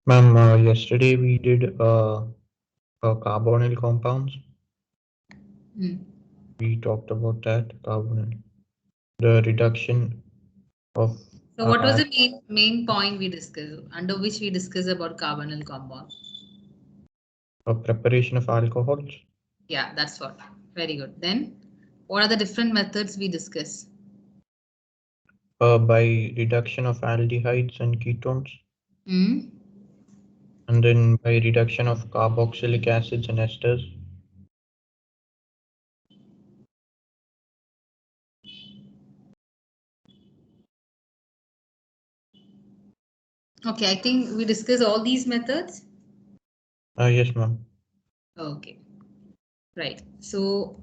Ma'am, yesterday we did carbonyl compounds. Hmm. We talked about that carbonyl, the reduction of So what was the main point we discussed, under which we discussed about carbonyl compound? preparation of alcohols Yeah, that's what. Very good. Then what are the different methods we discuss? by reduction of aldehydes and ketones, Hmm. and then by reduction of carboxylic acids and esters. Okay, I think we discussed all these methods. Yes, ma'am. Okay, right. So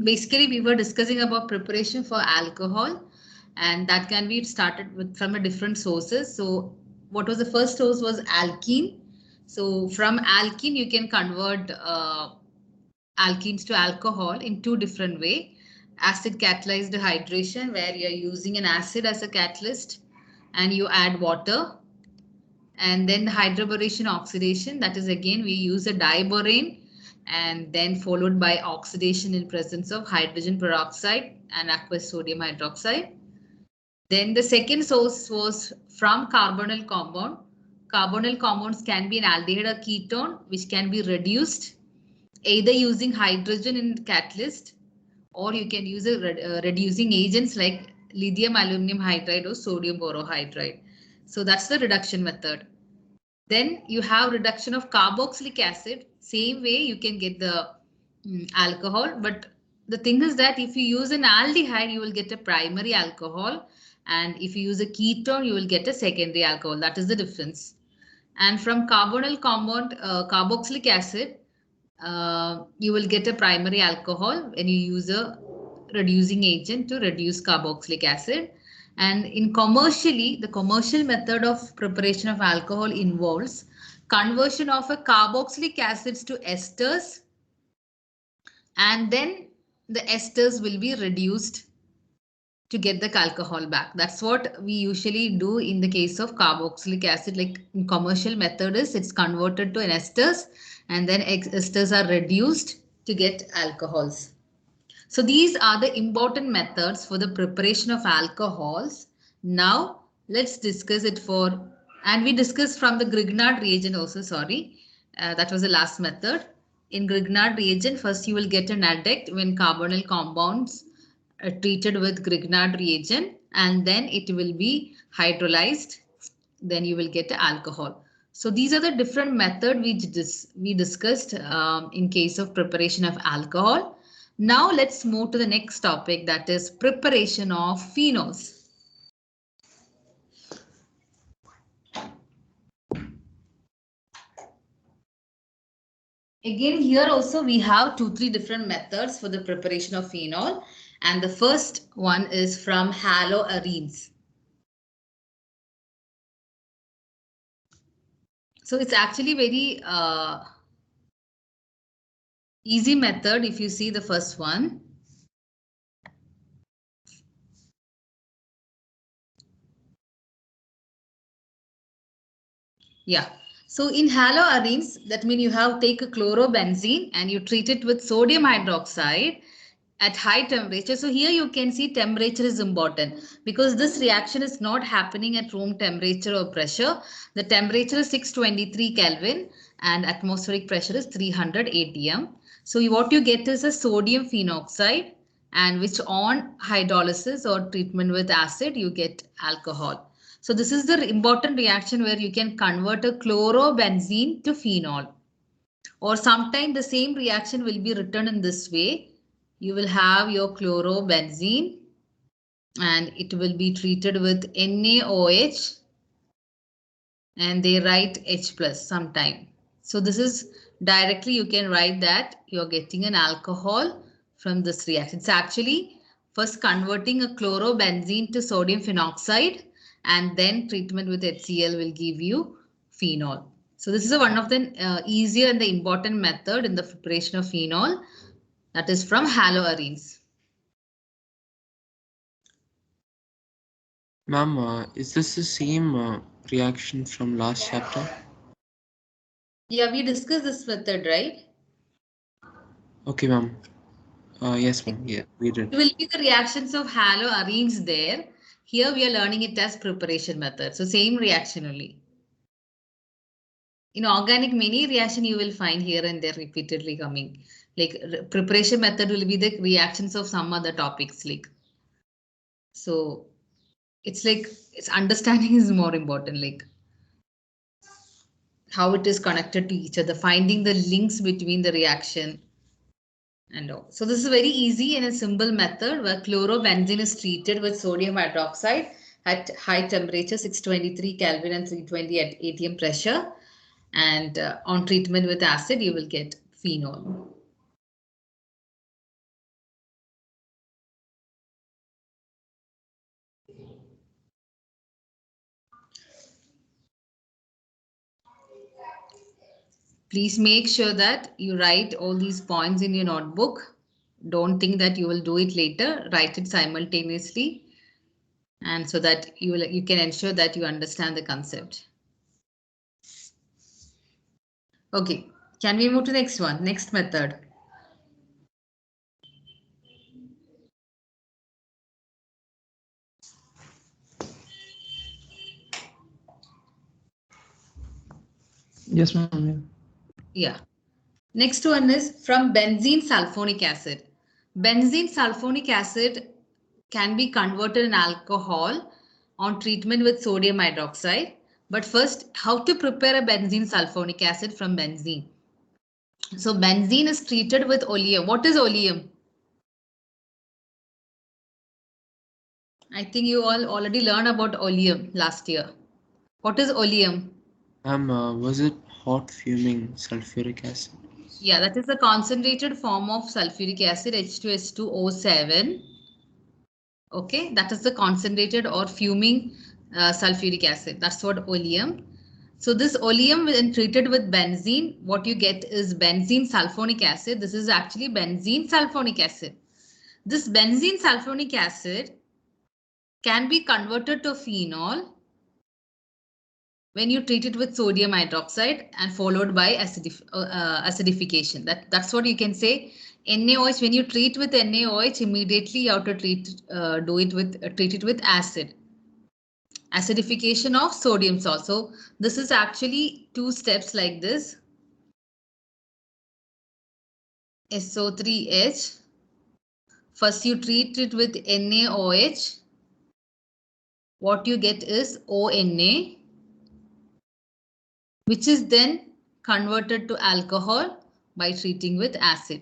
basically we were discussing about preparation for alcohol, and that can be started with from a different sources. So what was the first source was alkene. So from alkene you can convert alkenes to alcohol in two different way. Acid catalyzed hydration, where you're using an acid as a catalyst and you add water, and then hydroboration oxidation, that is again we use a diborane and then followed by oxidation in presence of hydrogen peroxide and aqueous sodium hydroxide. Then the second source was from carbonyl compound. Carbonyl compounds can be an aldehyde or ketone which can be reduced either using hydrogen in catalyst, or you can use a reducing agents like lithium aluminum hydride or sodium borohydride. So that's the reduction method. Then you have reduction of carboxylic acid. Same way you can get the alcohol, but the thing is that if you use an aldehyde, you will get a primary alcohol, and if you use a ketone, you will get a secondary alcohol. That is the difference. And from carbonyl compound, carboxylic acid, you will get a primary alcohol when you use a reducing agent to reduce carboxylic acid. And in commercially, the commercial method of preparation of alcohol involves conversion of a carboxylic acids to esters, and then the esters will be reduced to get the alcohol back. That's what we usually do in the case of carboxylic acid. Like in commercial method is it's converted to an esters, and then esters are reduced to get alcohols. So these are the important methods for the preparation of alcohols. Now let's discuss it for, and we discussed from the Grignard reagent also, sorry. That was the last method. In Grignard reagent, first you will get an adduct when carbonyl compounds are treated with Grignard reagent, and then it will be hydrolyzed. Then you will get alcohol. So these are the different method which we discussed in case of preparation of alcohol. Now let's move to the next topic, that is preparation of phenols. Again, here also we have 2-3 different methods for the preparation of phenol, and the first one is from haloarenes. So it's actually very easy method if you see the first one. Yeah. So in haloarenes, that means you have take a chlorobenzene and you treat it with sodium hydroxide at high temperature. So here you can see temperature is important because this reaction is not happening at room temperature or pressure. The temperature is 623 Kelvin and atmospheric pressure is 300 atm. So what you get is a sodium phenoxide, and which on hydrolysis or treatment with acid you get alcohol. So this is the important reaction where you can convert a chlorobenzene to phenol. Or sometimes the same reaction will be written in this way. You will have your chlorobenzene and it will be treated with NaOH, and they write H plus sometime. So this is directly you can write that you're getting an alcohol from this reaction. It's actually first converting a chlorobenzene to sodium phenoxide, and then treatment with HCl will give you phenol. So this is one of the easier and the important method in the preparation of phenol, that is from haloarenes. Ma'am, is this the same reaction from last chapter? Yeah, we discussed this method, right? Okay, ma'am. Yes, ma'am. Yeah, we did. It will be the reactions of halo arranged there. Here we are learning it as preparation method. So same reaction only. In organic, many reaction you will find here and there repeatedly coming. Like preparation method will be the reactions of some other topics. Like so, it's like its understanding is more important. Like how it is connected to each other, finding the links between the reaction and all. So this is very easy and a simple method where chlorobenzene is treated with sodium hydroxide at high temperature 623 Kelvin and 320 at atm pressure. And on treatment with acid, you will get phenol. Please make sure that you write all these points in your notebook. Don't think that you will do it later. Write it simultaneously, and so that you can ensure that you understand the concept. Okay, can we move to the next one? Next method. Yes, ma'am. Yeah. Next one is from benzene sulfonic acid. Benzene sulfonic acid can be converted in alcohol on treatment with sodium hydroxide. But first, how to prepare a benzene sulfonic acid from benzene? So benzene is treated with oleum. What is oleum? I think you all already learned about oleum last year. What is oleum? Ma'am, was it hot fuming sulfuric acid? Yeah, that is the concentrated form of sulfuric acid, H2S2O7. Okay, that is the concentrated or fuming sulfuric acid. That's what oleum. So this oleum, when treated with benzene, what you get is benzene sulfonic acid. This is actually benzene sulfonic acid. This benzene sulfonic acid can be converted to phenol when you treat it with sodium hydroxide and followed by acidification. That's what you can say. NaOH, when you treat with NaOH, immediately you have to treat it with acid. Acidification of sodium salt. So this is actually two steps like this. SO3H. First you treat it with NaOH. What you get is ONA, which is then converted to alcohol by treating with acid.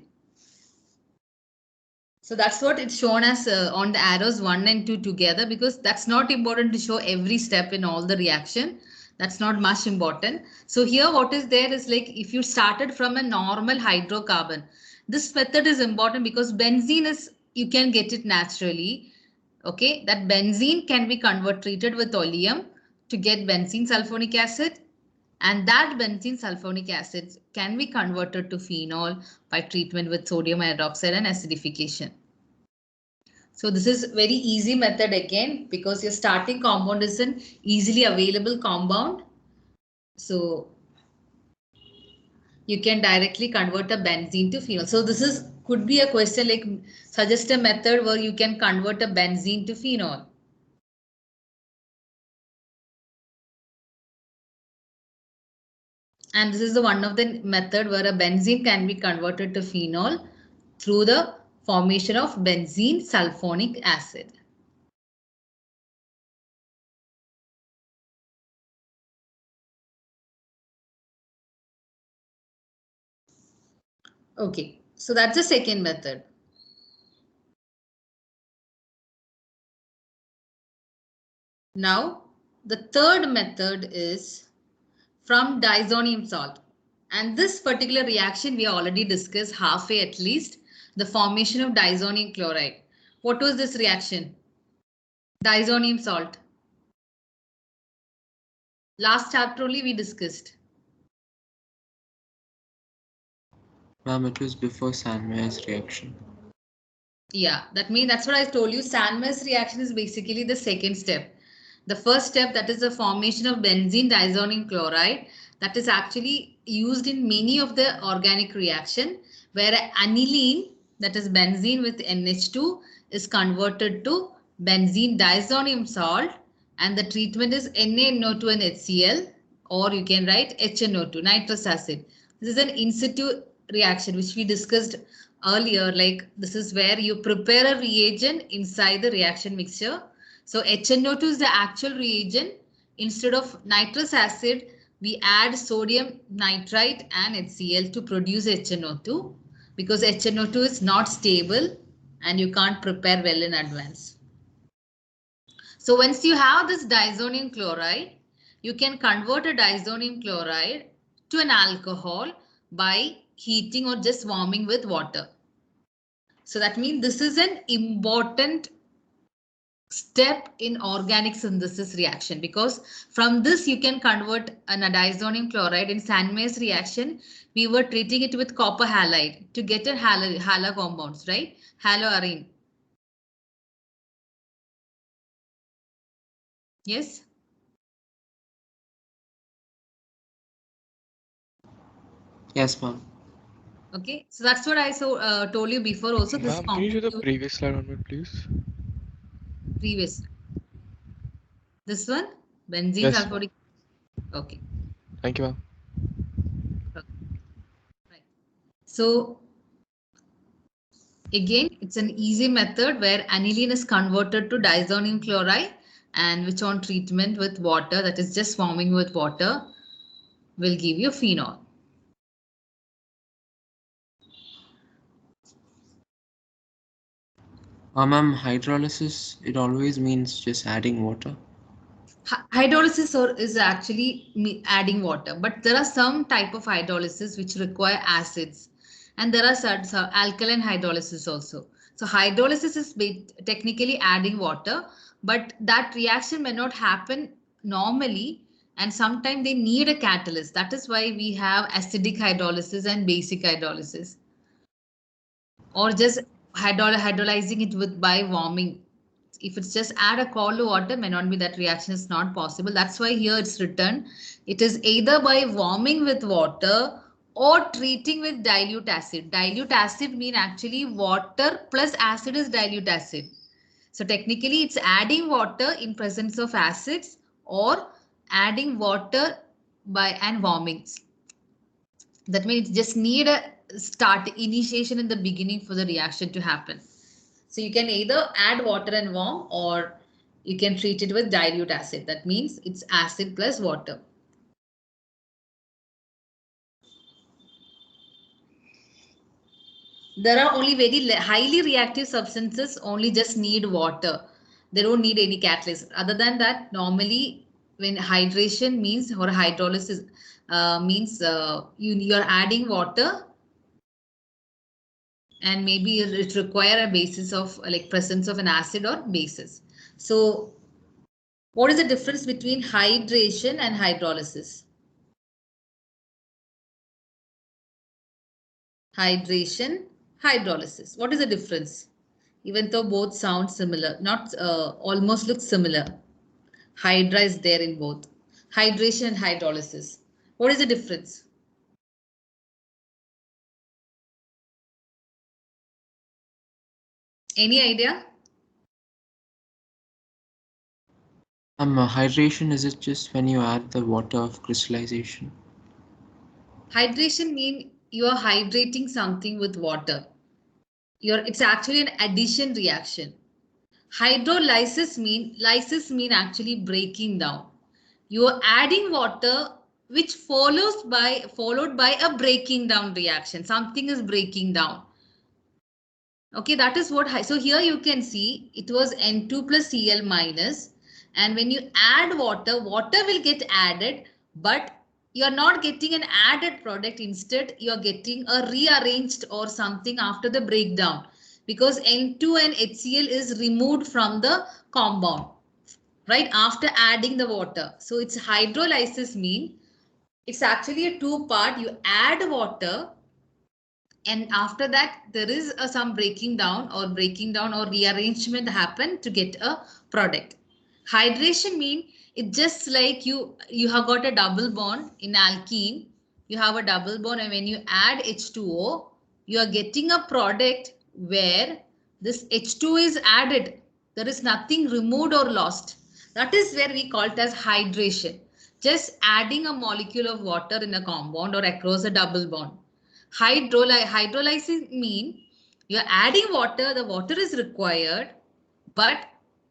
So that's what it's shown as on the arrows 1 and 2 together, because that's not important to show every step in all the reaction. That's not much important. So here what is there is like if you started from a normal hydrocarbon, this method is important because benzene is, you can get it naturally. Okay, that benzene can be treated with oleum to get benzene sulfonic acid. And that benzene sulfonic acid can be converted to phenol by treatment with sodium hydroxide and acidification. So this is very easy method again because your starting compound is an easily available compound. So you can directly convert a benzene to phenol. So this is could be a question like suggest a method where you can convert a benzene to phenol. And this is the one of the method where a benzene can be converted to phenol through the formation of benzene sulfonic acid. Okay, so that's the second method. Now, the third method is from diazonium salt. And this particular reaction we already discussed halfway at least, the formation of diazonium chloride. What was this reaction? Diazonium salt. Last chapter only we discussed. Ma'am, it was before Sandmeyer's reaction. Yeah, that's what I told you. Sandmeyer's reaction is basically the second step. The first step, that is the formation of benzene diazonium chloride. that is actually used in many of the organic reaction, where aniline, that is benzene with NH2, is converted to benzene diazonium salt, and the treatment is NaNO2 and HCl, or you can write HNO2, nitrous acid. This is an in situ reaction which we discussed earlier. Like this is where you prepare a reagent inside the reaction mixture. So HNO2 is the actual reagent. Instead of nitrous acid, we add sodium nitrite and HCl to produce HNO2, because HNO2 is not stable and you can't prepare well in advance. So once you have this diazonium chloride, you can convert a diazonium chloride to an alcohol by heating or just warming with water. So that means this is an important step in organic synthesis reaction, because from this you can convert a diazonium chloride. In Sandmeyer's reaction, we were treating it with copper halide to get a halo compounds, right? Haloarine. Yes. Yes, ma'am. Okay, so that's what I told you before also. This Ma'am, can you show the previous slide on it, please? Previous. This one? Benzene Yes, sulfuric. Okay. thank you, ma'am. Right. So again, it's an easy method where aniline is converted to diazonium chloride, and which on treatment with water, that is just warming with water, will give you phenol. Ma'am, hydrolysis, it always means just adding water. Hydrolysis is actually adding water, but there are some type of hydrolysis which require acids, and there are some alkaline hydrolysis also. So hydrolysis is technically adding water, but that reaction may not happen normally, and sometimes they need a catalyst. That is why we have acidic hydrolysis and basic hydrolysis, or just hydrolyzing it with by warming. If it's just add a cold water, may not be, that reaction is not possible. That's why here it's written, it is either by warming with water or treating with dilute acid. Dilute acid mean actually water plus acid is dilute acid. So technically it's adding water in presence of acids, or adding water by and warming. That means it just need a initiation in the beginning for the reaction to happen. So you can either add water and warm, or you can treat it with dilute acid. That means it's acid plus water. There are only very highly reactive substances only just need water. They don't need any catalyst. Other than that, normally when hydration means, or hydrolysis means you're adding water, and maybe it require a basis of like presence of an acid or basis. So what is the difference between hydration and hydrolysis? Hydration, hydrolysis. What is the difference? Even though both sound similar, not almost look similar. Hydra is there in both. Hydration and hydrolysis. What is the difference? Any idea? Hydration, is it just when you add the water of crystallization? Hydration means you are hydrating something with water. It's actually an addition reaction. Hydrolysis mean actually breaking down. You are adding water which followed by a breaking down reaction. Something is breaking down. Okay, that is what. So here you can see it was N2 plus Cl minus, and when you add water, water will get added, but you're not getting an added product. Instead, you're getting a rearranged or something after the breakdown, because N2 and HCl is removed from the compound, right, after adding the water. So it's hydrolysis mean it's actually a two-part. You add water, and after that there is some breaking down or rearrangement happen to get a product. Hydration mean it's just like you have got a double bond in alkene. You have a double bond, and when you add H2O, you are getting a product where this H2 is added. There is nothing removed or lost. That is where we call it as hydration. Just adding a molecule of water in a compound or across a double bond. Hydrolysis mean you're adding water, the water is required, but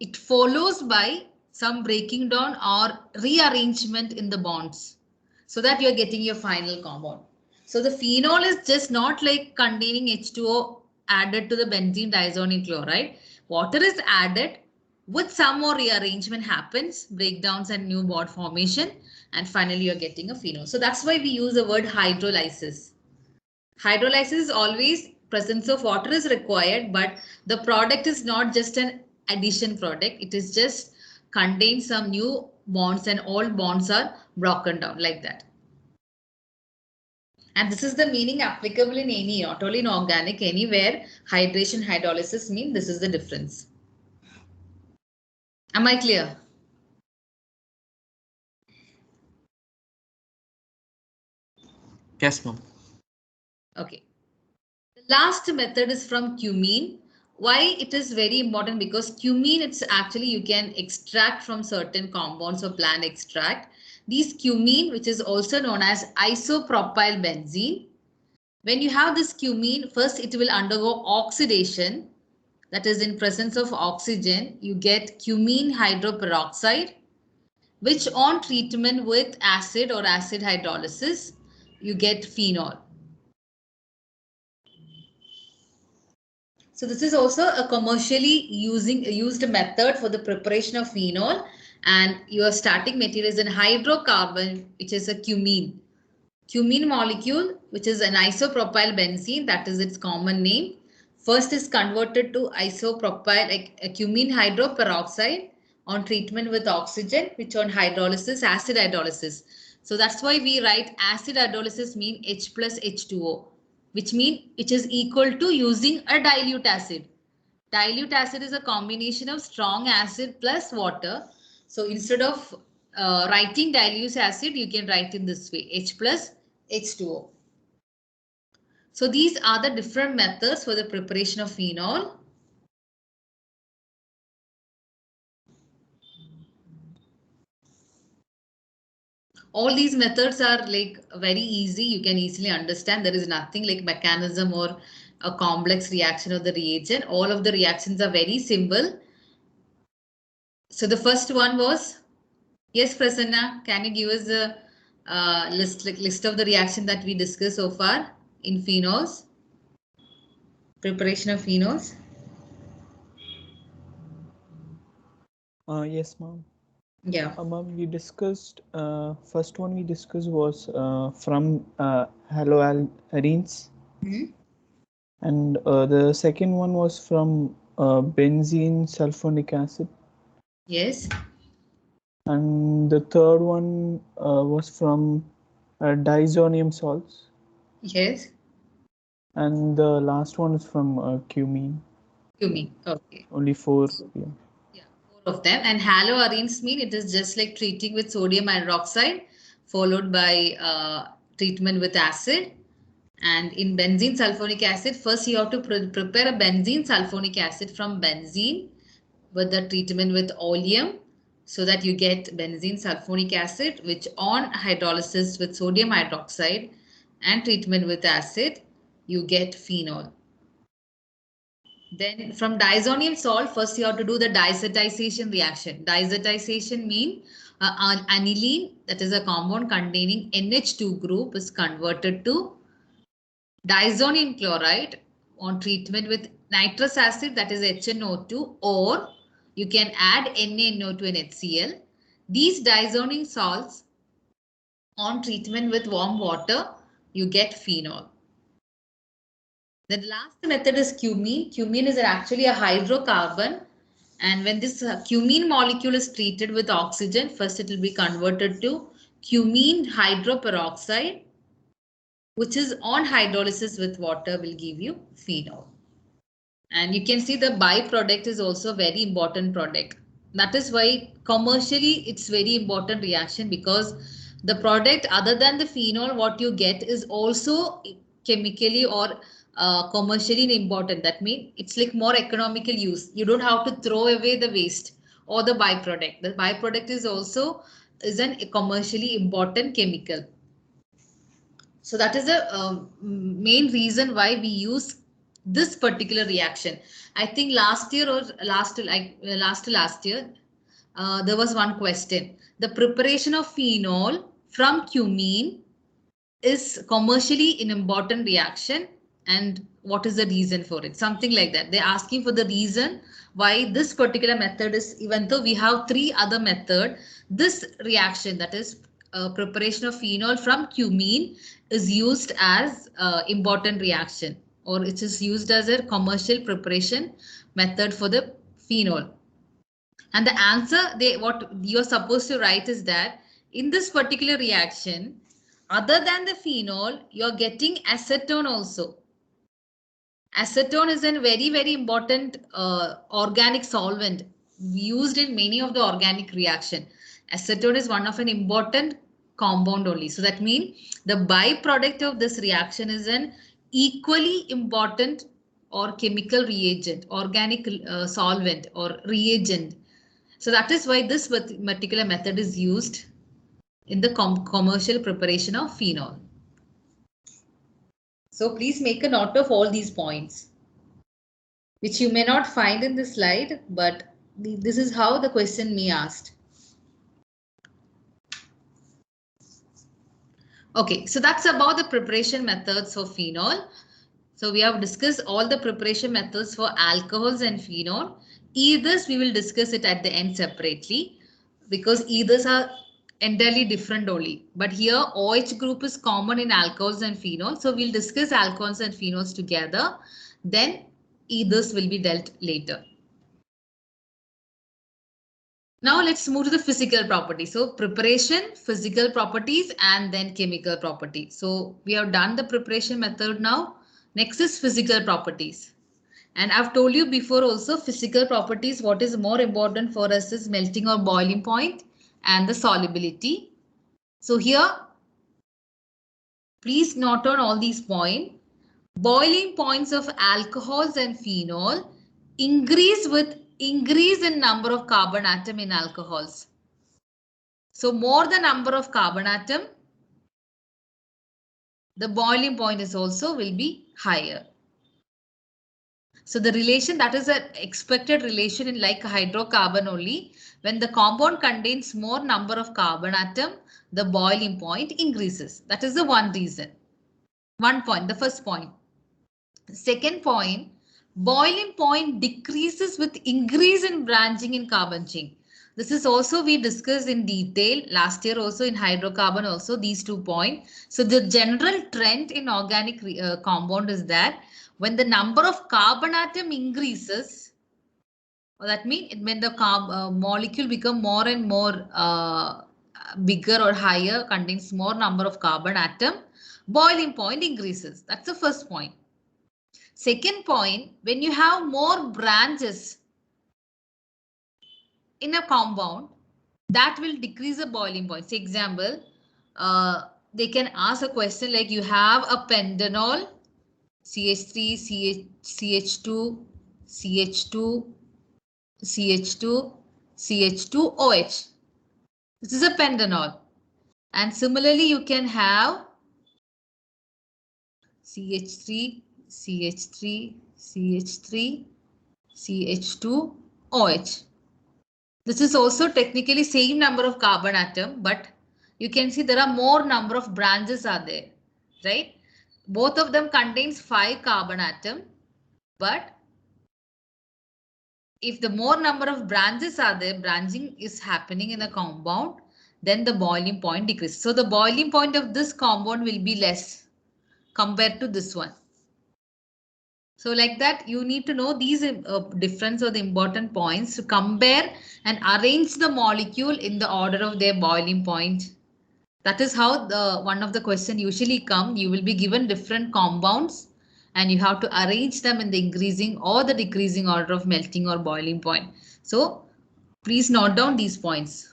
it follows by some breaking down or rearrangement in the bonds so that you're getting your final compound. So the phenol is just not like containing H2O added to the benzene diazoxide chloride. Water is added with some more rearrangement happens, breakdowns and new bond formation, and finally you're getting a phenol. So that's why we use the word hydrolysis. Hydrolysis is always presence of water is required, but the product is not just an addition product. It is just contains some new bonds and all bonds are broken down like that. And this is the meaning applicable in any, not only in organic, anywhere hydration, hydrolysis mean this is the difference. Am I clear? Yes, ma'am. Okay. The last method is from cumene. Why it is very important? Because cumene, it's actually you can extract from certain compounds or plant extract. These cumene, which is also known as isopropyl benzene. When you have this cumene, first it will undergo oxidation. That is in presence of oxygen, you get cumene hydroperoxide, which on treatment with acid or acid hydrolysis, you get phenol. So this is also a commercially used method for the preparation of phenol, and your starting material is an hydrocarbon, which is a cumene. Cumene molecule, which is an isopropyl benzene, that is its common name. First is converted to isopropyl, like a cumene hydroperoxide on treatment with oxygen, which on hydrolysis, acid hydrolysis. So that's why we write acid hydrolysis mean H plus H2O. Which is equal to using a dilute acid. Dilute acid is a combination of strong acid plus water. So instead of writing dilute acid, you can write in this way, H plus H2O. So these are the different methods for the preparation of phenol. All these methods are like very easy. You can easily understand. There is nothing like mechanism or a complex reaction of the reagent. All of the reactions are very simple. So the first one was, yes, Prasanna, can you give us a list of the reaction that we discussed so far in phenols? Preparation of phenols. Yes, ma'am. Yeah. Ma'am, we discussed, first one we discussed was from haloarenes. Mm-hmm. And the second one was from benzene sulfonic acid. Yes. And the third one was from diazonium salts. Yes. And the last one is from cumene. Cumene. Okay. Only 4. Yeah. Yeah, 4 of them. And haloarenes mean it is just like treating with sodium hydroxide followed by treatment with acid. And in benzene sulfonic acid, first you have to prepare a benzene sulfonic acid from benzene with the treatment with oleum so that you get benzene sulfonic acid, which on hydrolysis with sodium hydroxide and treatment with acid, you get phenol. Then from diazonium salt, first you have to do the diazotization reaction. Diazotization means an aniline, that is a compound containing NH2 group, is converted to diazonium chloride on treatment with nitrous acid, that is HNO2, or you can add NaNO2 and HCl. These diazonium salts on treatment with warm water, you get phenol. The last method is cumene. Cumene is actually a hydrocarbon. And when this cumene molecule is treated with oxygen, first it will be converted to cumene hydroperoxide, which is on hydrolysis with water will give you phenol. And you can see the byproduct is also a very important product. That is why commercially it's very important reaction, because the product other than the phenol what you get is also chemically or commercially important. That means it's like more economical use. You don't have to throw away the waste or the byproduct. The byproduct is also a commercially important chemical. So that is the main reason why we use this particular reaction. I think last year or last year, there was one question. The preparation of phenol from cumene is commercially an important reaction, and what is the reason for it? Something like that. They're asking for the reason why this particular method is, even though we have 3 other methods, this reaction, that is preparation of phenol from cumene, is used as important reaction, or it is used as a commercial preparation method for the phenol. And the answer, what you're supposed to write is that in this particular reaction, other than the phenol, you're getting acetone also. Acetone is a very, very important organic solvent used in many of the organic reaction. Acetone is one of an important compound only. So that means the byproduct of this reaction is an equally important or chemical reagent, organic solvent or reagent. So that is why this particular method is used in the commercial preparation of phenol. So please make a note of all these points, which you may not find in the slide, but this is how the question may asked. Okay, so that's about the preparation methods for phenol. So we have discussed all the preparation methods for alcohols and phenol. Ethers, we will discuss it at the end separately, because ethers are entirely different only. But here OH group is common in alcohols and phenol. So we'll discuss alcohols and phenols together. Then ethers will be dealt later. Now let's move to the physical properties. So preparation, physical properties, and then chemical properties. So we have done the preparation method now. Next is physical properties. And I've told you before also, physical properties, what is more important for us is melting or boiling point and the solubility. So here, please note on all these points. Boiling points of alcohols and phenol increase with increase in number of carbon atom in alcohols. So more the number of carbon atom, the boiling point is also will be higher. So the relation, that is an expected relation in like hydrocarbon only. When the compound contains more number of carbon atom, the boiling point increases. That is the one reason. One point, the first point. Second point, boiling point decreases with increase in branching in carbon chain. This is also we discussed in detail last year also in hydrocarbon also, these 2 points. So the general trend in organic compound is that when the number of carbon atom increases, that means when the molecule become more and more bigger or higher, contains more number of carbon atom, boiling point increases. That's the first point. Second point, when you have more branches in a compound, that will decrease the boiling point. For example, they can ask a question like you have a pentanol, CH3, CH2, CH2, CH2, CH2OH. This is a pentanol. And similarly, you can have CH3, CH3, CH3, CH2OH. This is also technically same number of carbon atom, but you can see there are more number of branches are there, right? Both of them contains 5 carbon atom, but if the more number of branches are there, branching is happening in a compound, then the boiling point decreases. So the boiling point of this compound will be less compared to this one. So like that, you need to know these difference or the important points to compare and arrange the molecule in the order of their boiling point. That is how the one of the question usually come. You will be given different compounds and you have to arrange them in the increasing or the decreasing order of melting or boiling point. So Please note down these points.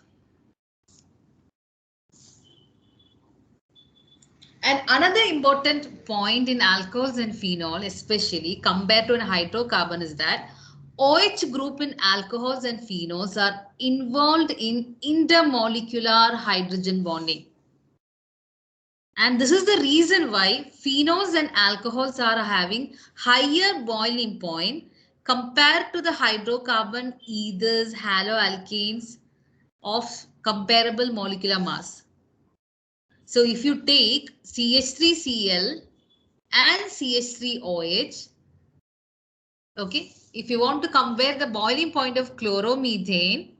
And another important point in alcohols and phenol, especially compared to a hydrocarbon, is that OH group in alcohols and phenols are involved in intermolecular hydrogen bonding. And this is the reason why phenols and alcohols are having higher boiling point compared to the hydrocarbon ethers, haloalkanes of comparable molecular mass. So if you take CH3Cl and CH3OH, okay, if you want to compare the boiling point of chloromethane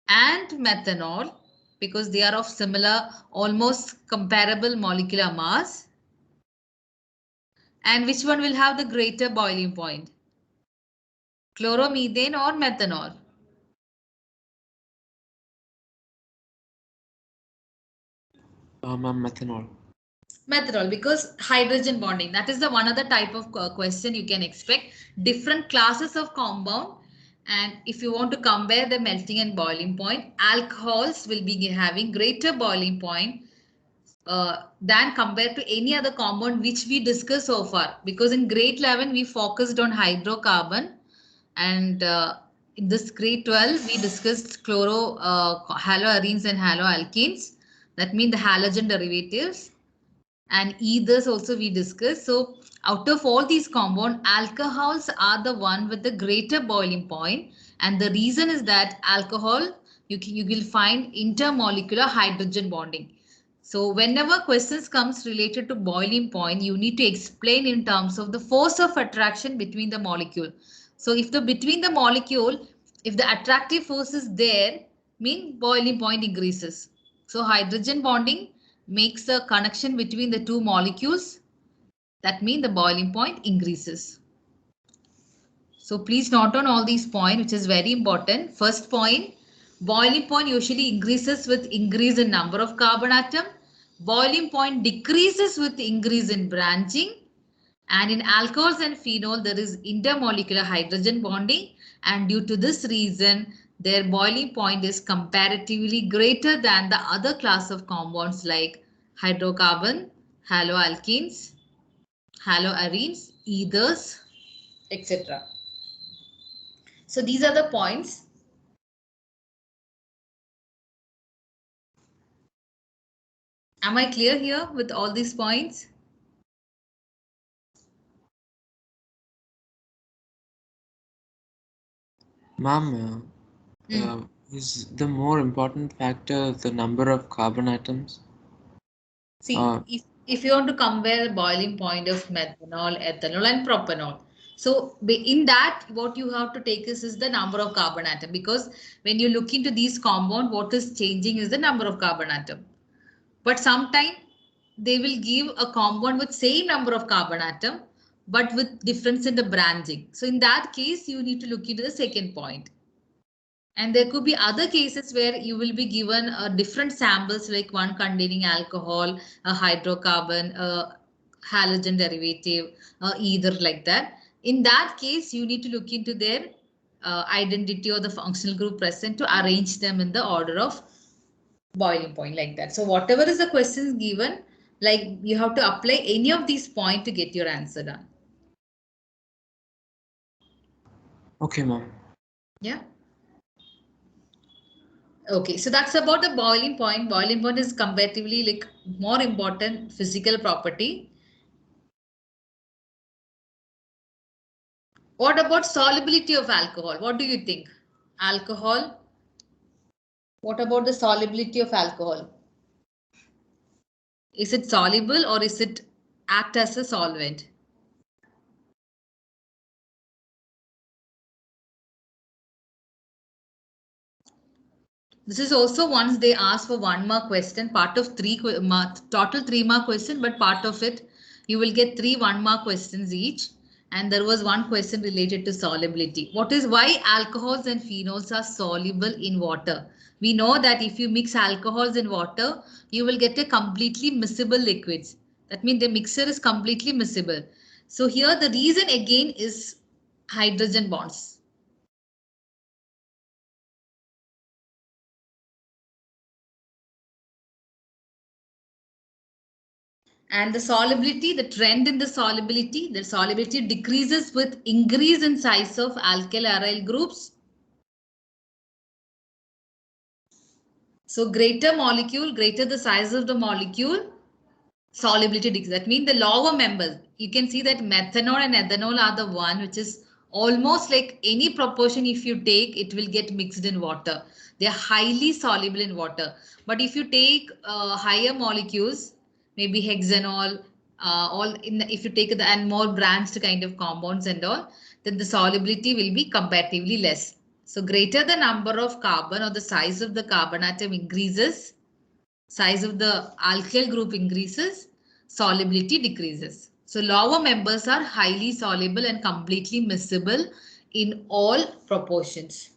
and methanol, because they are of similar, almost comparable molecular mass, and which one will have the greater boiling point? Chloromethane or methanol? Methanol. Methanol, because hydrogen bonding, that is the one other type of question you can expect. Different classes of compound, and if you want to compare the melting and boiling point, alcohols will be having greater boiling point than compared to any other compound which we discussed so far, because in grade 11 we focused on hydrocarbon, and in this grade 12 we discussed haloarenes and haloalkenes, that means the halogen derivatives, and ethers also we discussed. So out of all these compounds, alcohols are the one with the greater boiling point, and the reason is that alcohol you will find intermolecular hydrogen bonding. So whenever questions comes related to boiling point, you need to explain in terms of the force of attraction between the molecule. So if the between the molecule, if the attractive force is there, mean boiling point increases. So hydrogen bonding makes the connection between the two molecules. That means the boiling point increases. So please note on all these points, which is very important. First point, boiling point usually increases with increase in number of carbon atom. Boiling point decreases with increase in branching. And in alcohols and phenol, there is intermolecular hydrogen bonding. And due to this reason, their boiling point is comparatively greater than the other class of compounds like hydrocarbon, haloalkenes, haloarenes, ethers, etc. So these are the points. Am I clear here with all these points? Ma'am, is the more important factor the number of carbon atoms? See, if you want to compare the boiling point of methanol, ethanol, and propanol, so in that, what you have to take is the number of carbon atom, because when you look into these compound, what is changing is the number of carbon atom. But sometimes they will give a compound with same number of carbon atom, but with difference in the branching. So in that case, you need to look into the second point. And there could be other cases where you will be given different samples, like one containing alcohol, a hydrocarbon, a halogen derivative, either like that. In that case, you need to look into their identity or the functional group present to arrange them in the order of boiling point, like that. So whatever is the questions given, like you have to apply any of these points to get your answer done. Okay, ma'am. Yeah. Okay, so that's about the boiling point. Boiling point is comparatively like more important physical property. What about solubility of alcohol? What do you think? Alcohol. What about the solubility of alcohol? Is it soluble or is it act as a solvent? This is also once they ask for 1 mark question, part of total 3 mark question, but part of it you will get 3 1 mark questions each. And there was one question related to solubility. What is why alcohols and phenols are soluble in water? We know that if you mix alcohols in water, you will get a completely miscible liquids. That means the mixture is completely miscible. So here the reason again is hydrogen bonds. And the solubility, the trend in the solubility decreases with increase in size of alkyl aryl groups. So greater molecule, greater the size of the molecule, solubility decreases. That means the lower members, you can see that methanol and ethanol are the one which is almost like any proportion if you take, it will get mixed in water. They are highly soluble in water. But if you take higher molecules, maybe hexanol, if you take the and more branched kind of compounds and all, then the solubility will be comparatively less. So greater the number of carbon or the size of the carbon atom increases, size of the alkyl group increases, solubility decreases. So lower members are highly soluble and completely miscible in all proportions.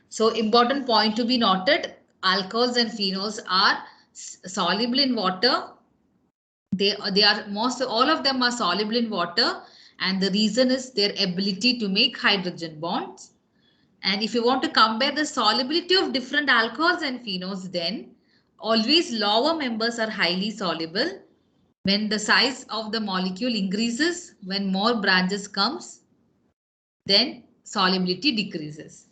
So important point to be noted, alcohols and phenols are soluble in water. They are all of them are soluble in water, and the reason is their ability to make hydrogen bonds. And if you want to compare the solubility of different alcohols and phenols, then always lower members are highly soluble. When the size of the molecule increases, when more branches comes, then solubility decreases.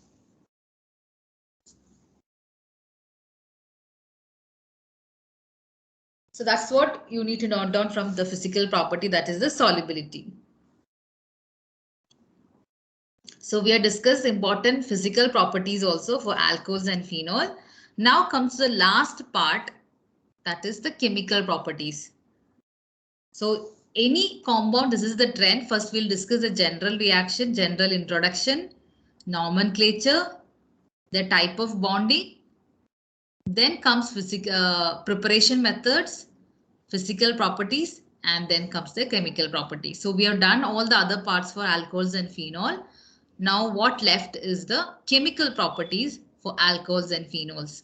So that's what you need to note down from the physical property, that is the solubility. So we have discussed important physical properties also for alcohols and phenol. Now comes the last part, that is the chemical properties. So any compound, this is the trend. First we'll discuss the general reaction, general introduction, nomenclature, the type of bonding. Then comes preparation methods, physical properties, and then comes the chemical properties. So we have done all the other parts for alcohols and phenol. Now what left is the chemical properties for alcohols and phenols.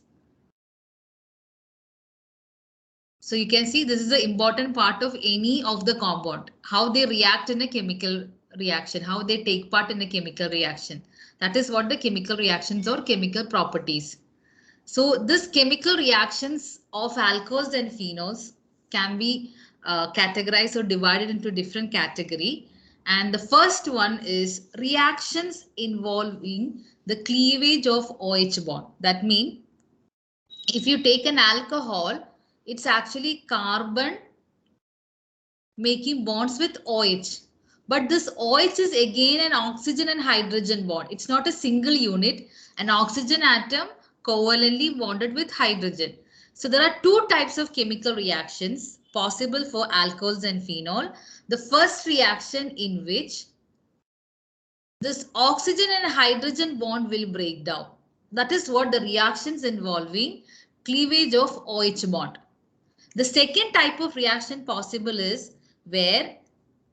So you can see this is the important part of any of the compound, how they react in a chemical reaction, how they take part in a chemical reaction. That is what the chemical reactions or chemical properties. So this chemical reactions of alcohols and phenols can be categorized or divided into different category. And the first one is reactions involving the cleavage of OH bond. That means if you take an alcohol, it's actually carbon making bonds with OH. But this OH is again an oxygen and hydrogen bond. It's not a single unit, an oxygen atom covalently bonded with hydrogen. So there are two types of chemical reactions possible for alcohols and phenol. The first reaction in which this oxygen and hydrogen bond will break down. That is what the reactions involving cleavage of OH bond. The second type of reaction possible is where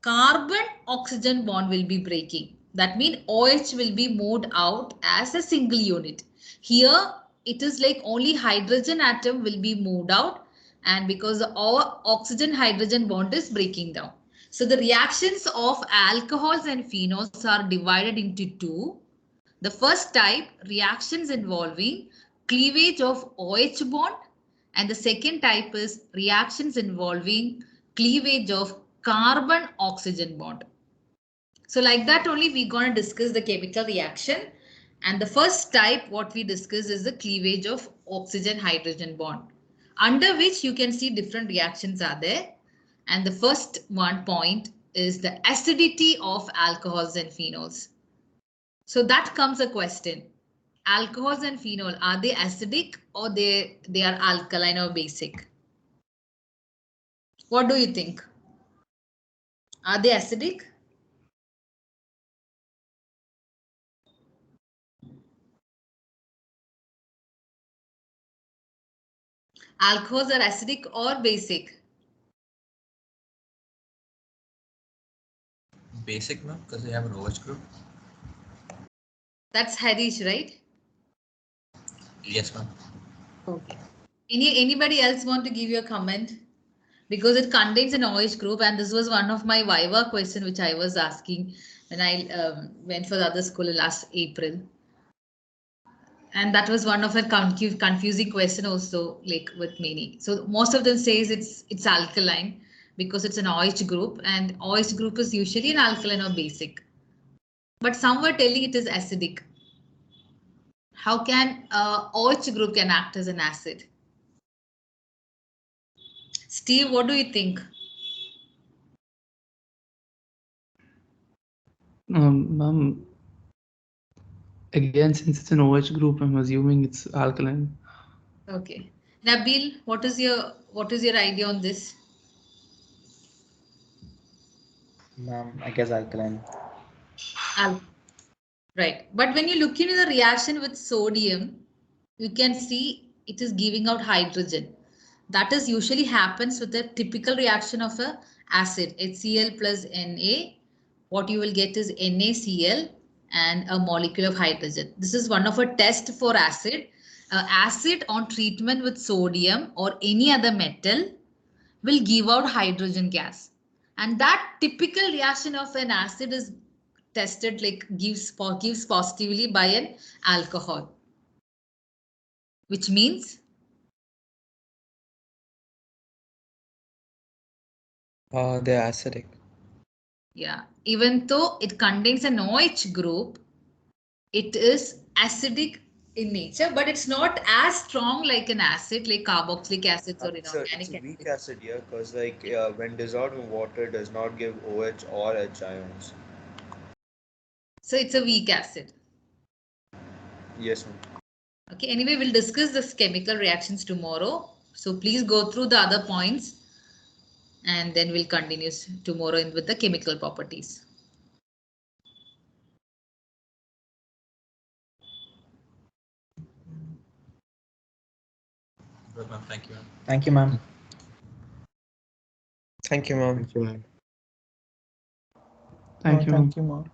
carbon-oxygen bond will be breaking. That means OH will be moved out as a single unit. Here it is like only hydrogen atom will be moved out, and because the oxygen-hydrogen bond is breaking down. So the reactions of alcohols and phenols are divided into two. The first type, reactions involving cleavage of OH bond, and the second type is reactions involving cleavage of carbon-oxygen bond. So like that only we're going to discuss the chemical reaction. And the first type what we discuss is the cleavage of oxygen-hydrogen bond, under which you can see different reactions are there. And the first one point is the acidity of alcohols and phenols. So that comes a question. Alcohols and phenol, are they acidic or they are alkaline or basic? What do you think? Are they acidic? Alcohols are acidic or basic? Basic, ma'am, because they have an OH group. That's Harish, right? Yes, ma'am. Okay. Anybody else want to give you a comment? Because it contains an OH group, and this was one of my Viva question which I was asking when I went for the other school last April. And that was one of a confusing question also, like with many. So most of them says it's alkaline because it's an OH group, and OH group is usually an alkaline or basic. But some were telling it is acidic. How can OH group can act as an acid? Steve, what do you think? Again, since it's an OH group, I'm assuming it's alkaline. Okay, Nabil, what is your idea on this? I guess alkaline. Right, but when you look into the reaction with sodium, you can see it is giving out hydrogen. That is usually happens with the typical reaction of a acid, HCl plus Na. What you will get is NaCl and a molecule of hydrogen. This is one of a test for acid. Acid on treatment with sodium or any other metal will give out hydrogen gas. And that typical reaction of an acid is tested, like gives positively by an alcohol, which means They're acidic. yeah, even though it contains an OH group, it is acidic in nature, but it's not as strong like an acid, like carboxylic acids or inorganic It's a acids. weak acid here because when dissolved in water, it does not give OH or H ions. So it's a weak acid. Yes, ma'am. Okay, anyway, we'll discuss this chemical reactions tomorrow. So please go through the other points and then we'll continue tomorrow with the chemical properties. Good, ma'am. Thank you, ma'am. Thank you, ma'am. Thank you, ma'am. Thank you, ma'am. Thank you, ma'am. Thank you, ma'am.